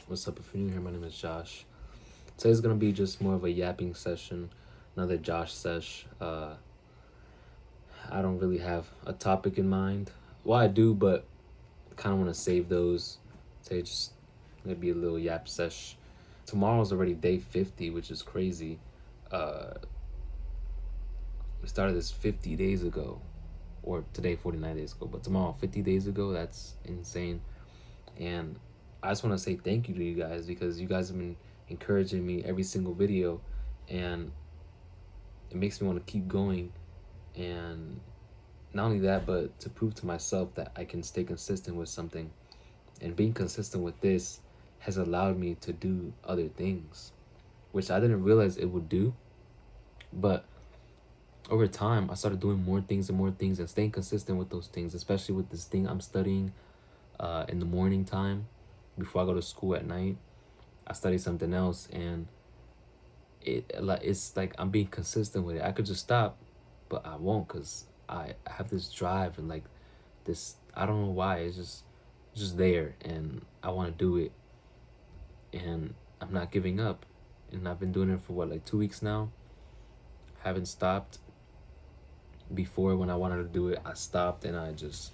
What's up? If you're new here, my name is Josh. Today's gonna be just more of a yapping session, another Josh sesh. I don't really have a topic in mind. Well, I do, but kind of want to save those. Say just maybe a little yap sesh. Tomorrow's already day 50, which is crazy. Uh, we started this 50 days ago, or today 49 days ago, but tomorrow 50 days ago. That's insane. And I just want to say thank you to you guys because you guys have been encouraging me every single video, and it makes me want to keep going. And not only that, but to prove to myself that I can stay consistent with something. And being consistent with this has allowed me to do other things, which I didn't realize it would do. But over time, I started doing more things and more things and staying consistent with those things, especially with this thing I'm studying in the morning time before I go to school at night. I study something else, and it's like I'm being consistent with it. I could just stop, but I won't because I have this drive and like this. I don't know why. It's just there, and I want to do it, and I'm not giving up. And I've been doing it for what, like 2 weeks now. Haven't stopped. Before, when I wanted to do it, I stopped and I just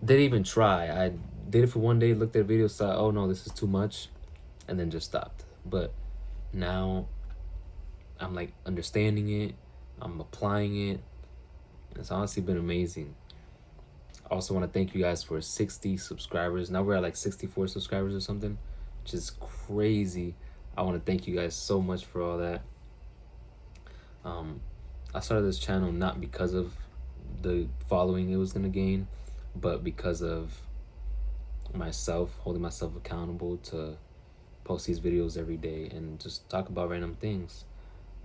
didn't even try. I did it for one day, looked at videos, thought, oh no, this is too much, and then just stopped. But now I'm like understanding it, I'm applying it. It's honestly been amazing. I also want to thank you guys for 60 subscribers. Now we're at like 64 subscribers or something, which is crazy. I want to thank you guys so much for all that. I started this channel not because of the following it was gonna gain, but because of myself, holding myself accountable to post these videos every day and just talk about random things.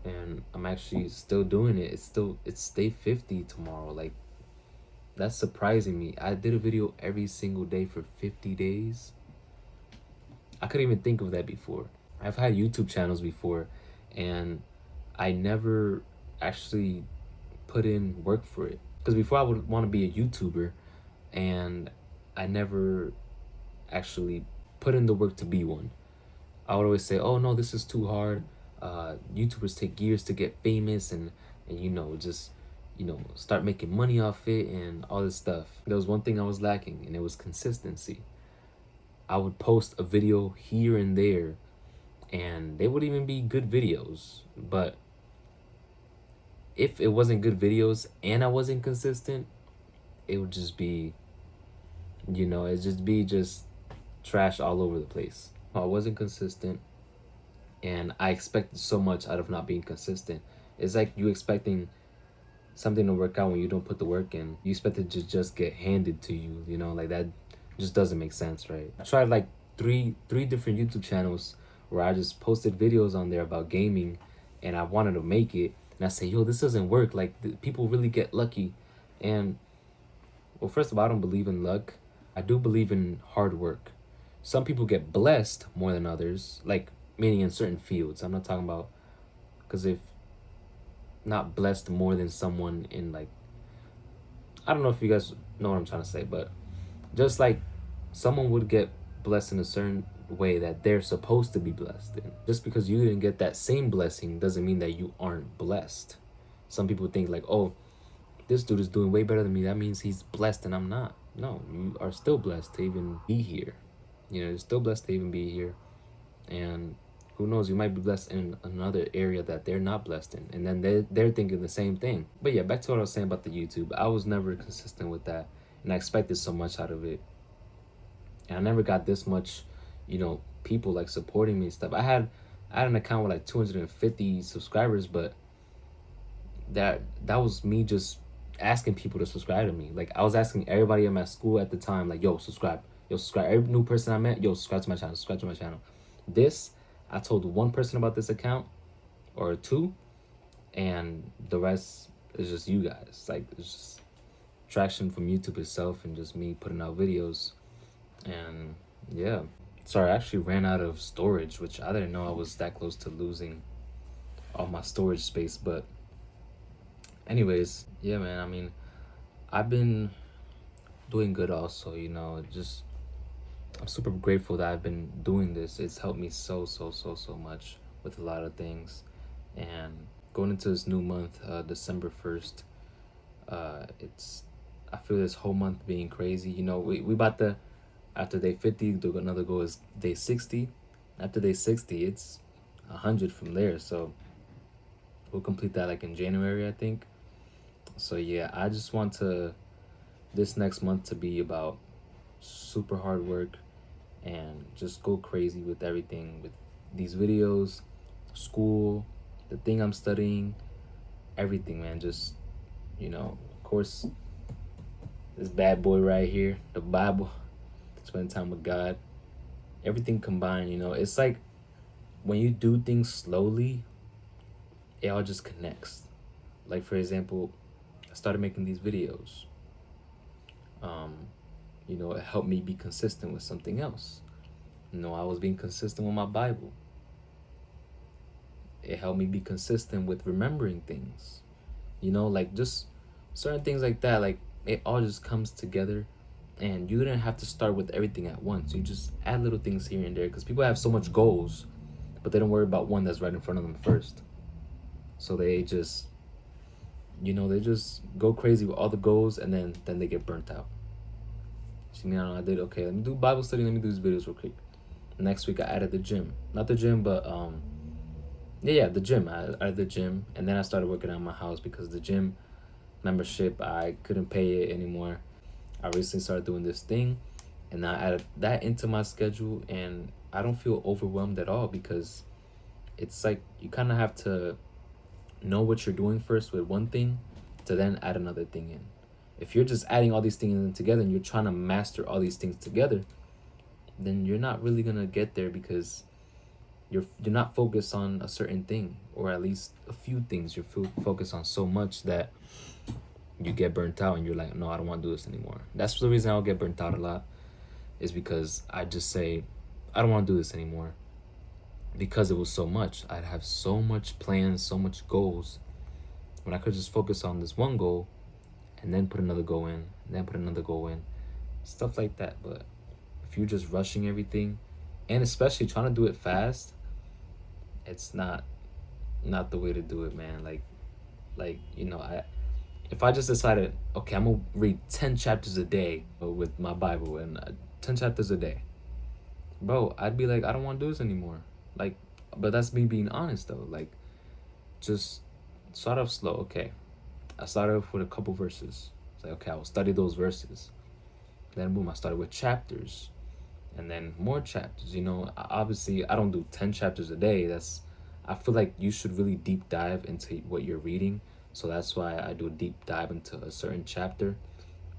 And I'm actually still doing it. It's day 50 tomorrow. Like, that's surprising me. I did a video every single day for 50 days. I couldn't even think of that before. I've had YouTube channels before, and I never actually put in work for it. Because before I would want to be a YouTuber, and I never actually put in the work to be one. I would always say, oh no, this is too hard. YouTubers take years to get famous and just start making money off it and all this stuff. There was one thing I was lacking, and it was consistency. I would post a video here and there, and they would even be good videos, but if it wasn't good videos and I wasn't consistent, it would just be, it'd just be trash all over the place. I wasn't consistent, and I expected so much out of not being consistent. It's like you expecting something to work out when you don't put the work in. You expect it to just get handed to you, like that just doesn't make sense, right? I tried like three different YouTube channels where I just posted videos on there about gaming, and I wanted to make it, and I say, yo, this doesn't work. Like, people really get lucky. And well, first of all, I don't believe in luck. I do believe in hard work. Some people get blessed more than others, like meaning in certain fields. I'm not talking about, because if not blessed more than someone in, like, I don't know if you guys know what I'm trying to say, but just like someone would get blessed in a certain way that they're supposed to be blessed in. Just because you didn't get that same blessing doesn't mean that you aren't blessed. Some people think like, oh, this dude is doing way better than me, that means he's blessed and I'm not. No, you are still blessed to even be here. You're still blessed to even be here. And who knows, you might be blessed in another area that they're not blessed in, and then they're thinking the same thing. But yeah, back to what I was saying about the YouTube. I was never consistent with that, and I expected so much out of it, and I never got this much people like supporting me and stuff. I had an account with like 250 subscribers, but that was me just asking people to subscribe to me. Like, I was asking everybody at my school at the time, like, yo, subscribe. Yo, subscribe. Every new person I met, yo, subscribe to my channel. Subscribe to my channel. This, I told one person about this account, or two, and the rest is just you guys. Like, it's just traction from YouTube itself and just me putting out videos. And yeah. Sorry, I actually ran out of storage, which I didn't know I was that close to losing all my storage space. But anyways, yeah, man, I mean, I've been doing good also, just I'm super grateful that I've been doing this. It's helped me so much with a lot of things. And going into this new month, December 1st, it's I feel this whole month being crazy. We about to, after day 50, another goal is day 60. After day 60, it's 100 from there. So we'll complete that like in January, I think. So yeah, I just want this next month to be about super hard work and just go crazy with everything, with these videos, school, the thing I'm studying, everything, man. Just, of course, this bad boy right here, the Bible, spend time with God, everything combined. It's like when you do things slowly, it all just connects. Like, for example, I started making these videos. It helped me be consistent with something else. I was being consistent with my Bible. It helped me be consistent with remembering things. Like just certain things like that. Like it all just comes together, and you didn't have to start with everything at once. You just add little things here and there, because people have so much goals, but they don't worry about one that's right in front of them first. So they just, they just go crazy with all the goals, and then they get burnt out. So, I did okay. Let me do Bible study. Let me do these videos real quick. Next week I added the gym, not the gym, but yeah, the gym. I added the gym, and then I started working on my house because the gym membership, I couldn't pay it anymore. I recently started doing this thing, and I added that into my schedule, and I don't feel overwhelmed at all, because it's like you kind of have to know what you're doing first with one thing to then add another thing in. If you're just adding all these things in together and you're trying to master all these things together, then you're not really gonna get there, because you're not focused on a certain thing, or at least a few things. You're focused on so much that you get burnt out, and you're like, no, I don't want to do this anymore. That's the reason I'll get burnt out a lot, is because I just say, I don't want to do this anymore, because it was so much. I'd have so much plans, so much goals, when I could just focus on this one goal and then put another goal in, and then put another goal in, stuff like that. But if you're just rushing everything, and especially trying to do it fast, it's not the way to do it, man. Like if I just decided, okay, I'm gonna read 10 chapters a day with my Bible, and 10 chapters a day, bro, I'd be like, I don't want to do this anymore. Like, but that's me being honest though. Like, just start off slow. Okay, I started off with a couple verses. It's like, okay, I will study those verses. Then boom, I started with chapters, and then more chapters. Obviously, I don't do 10 chapters a day. I feel like you should really deep dive into what you're reading. So that's why I do a deep dive into a certain chapter,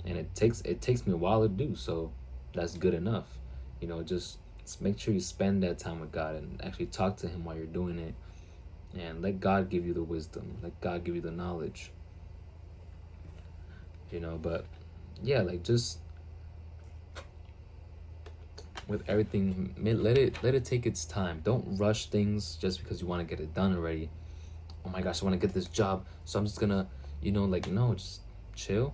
and it takes me a while to do. So that's good enough. Just make sure you spend that time with God and actually talk to Him while you're doing it, and let God give you the wisdom. Let God give you the knowledge. But yeah, like just with everything, let it take its time. Don't rush things just because you want to get it done already. Oh my gosh, I want to get this job, so I'm just gonna, no, just chill.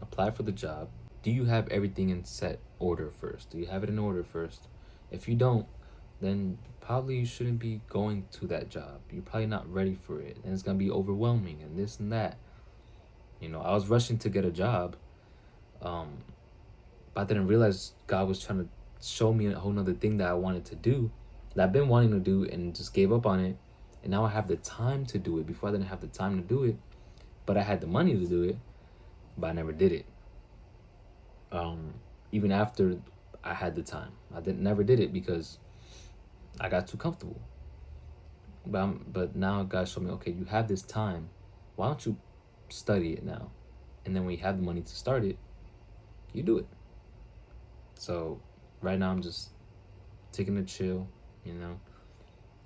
Apply for the job. Do you have everything in set order first? Do you have it in order first? If you don't, then probably you shouldn't be going to that job. You're probably not ready for it, and it's gonna be overwhelming and this and that. I was rushing to get a job, but I didn't realize God was trying to show me a whole nother thing that I wanted to do, that I've been wanting to do, and just gave up on it. And now I have the time to do it. Before, I didn't have the time to do it, but I had the money to do it, but I never did it. Even after I had the time, I never did it because I got too comfortable. But now God showed me, okay, you have this time. Why don't you study it now? And then when you have the money to start it, you do it. So right now I'm just taking a chill,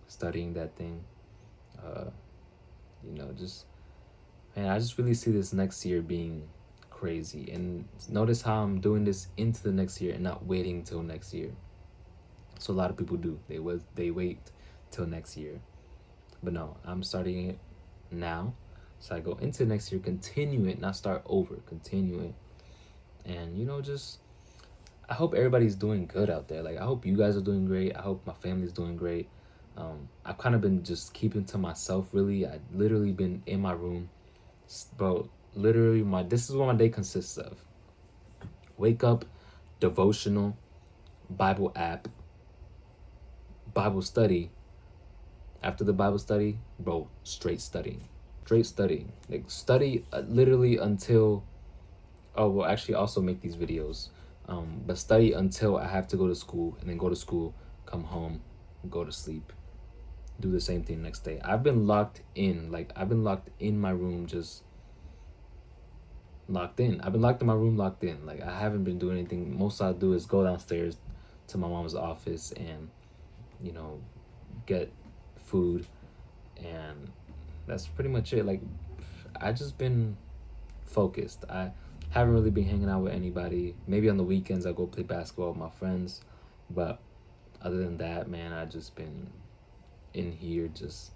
studying that thing. Just, man, I just really see this next year being crazy. And notice how I'm doing this into the next year and not waiting till next year. So a lot of people do. They wait till next year. But no, I'm starting it now. So I go into next year, continue it, not start over, continue it. And just I hope everybody's doing good out there. Like I hope you guys are doing great. I hope my family's doing great. I've kind of been just keeping to myself. Really, I literally been in my room, bro. Literally, my this is what my day consists of: wake up, devotional, Bible app, Bible study. After the Bible study, bro, straight studying, straight studying. Like study literally until. Oh well, actually, also make these videos, but study until I have to go to school, and then go to school, come home, go to sleep, do the same thing next day. I've been locked in. Like I've been locked in my room, just locked in. I've been locked in my room, locked in. Like I haven't been doing anything. Most I'll do is go downstairs to my mom's office and, you know, get food, and that's pretty much it. Like I just been focused. I haven't really been hanging out with anybody. Maybe on the weekends I go play basketball with my friends, but other than that, man, I just been in here just.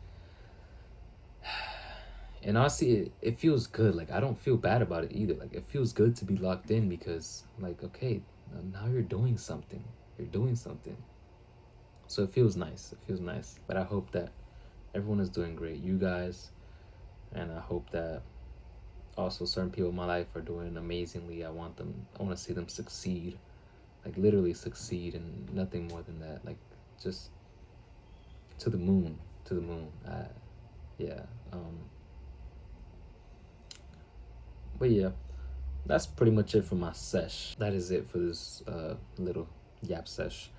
And honestly, it feels good. Like I don't feel bad about it either. Like it feels good to be locked in because, like, okay, now you're doing something. You're doing something. So it feels nice. It feels nice. But I hope that everyone is doing great. You guys, and I hope that also certain people in my life are doing amazingly. I want them. I want to see them succeed. Like literally succeed, and nothing more than that. Like just to the moon. To the moon. Yeah. But yeah, that's pretty much it for my sesh. That is it for this little yap sesh.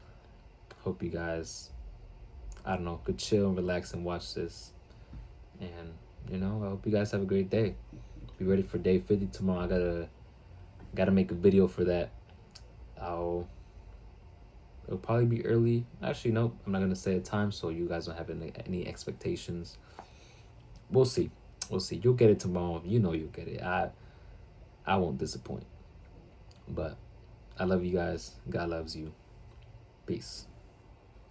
Hope you guys, I don't know, could chill and relax and watch this. And I hope you guys have a great day. Be ready for day 50 tomorrow. I gotta make a video for that. It'll probably be early. Actually, nope. I'm not gonna say a time, so you guys don't have any expectations. We'll see. We'll see. You'll get it tomorrow. You'll get it. I won't disappoint. But I love you guys. God loves you. Peace.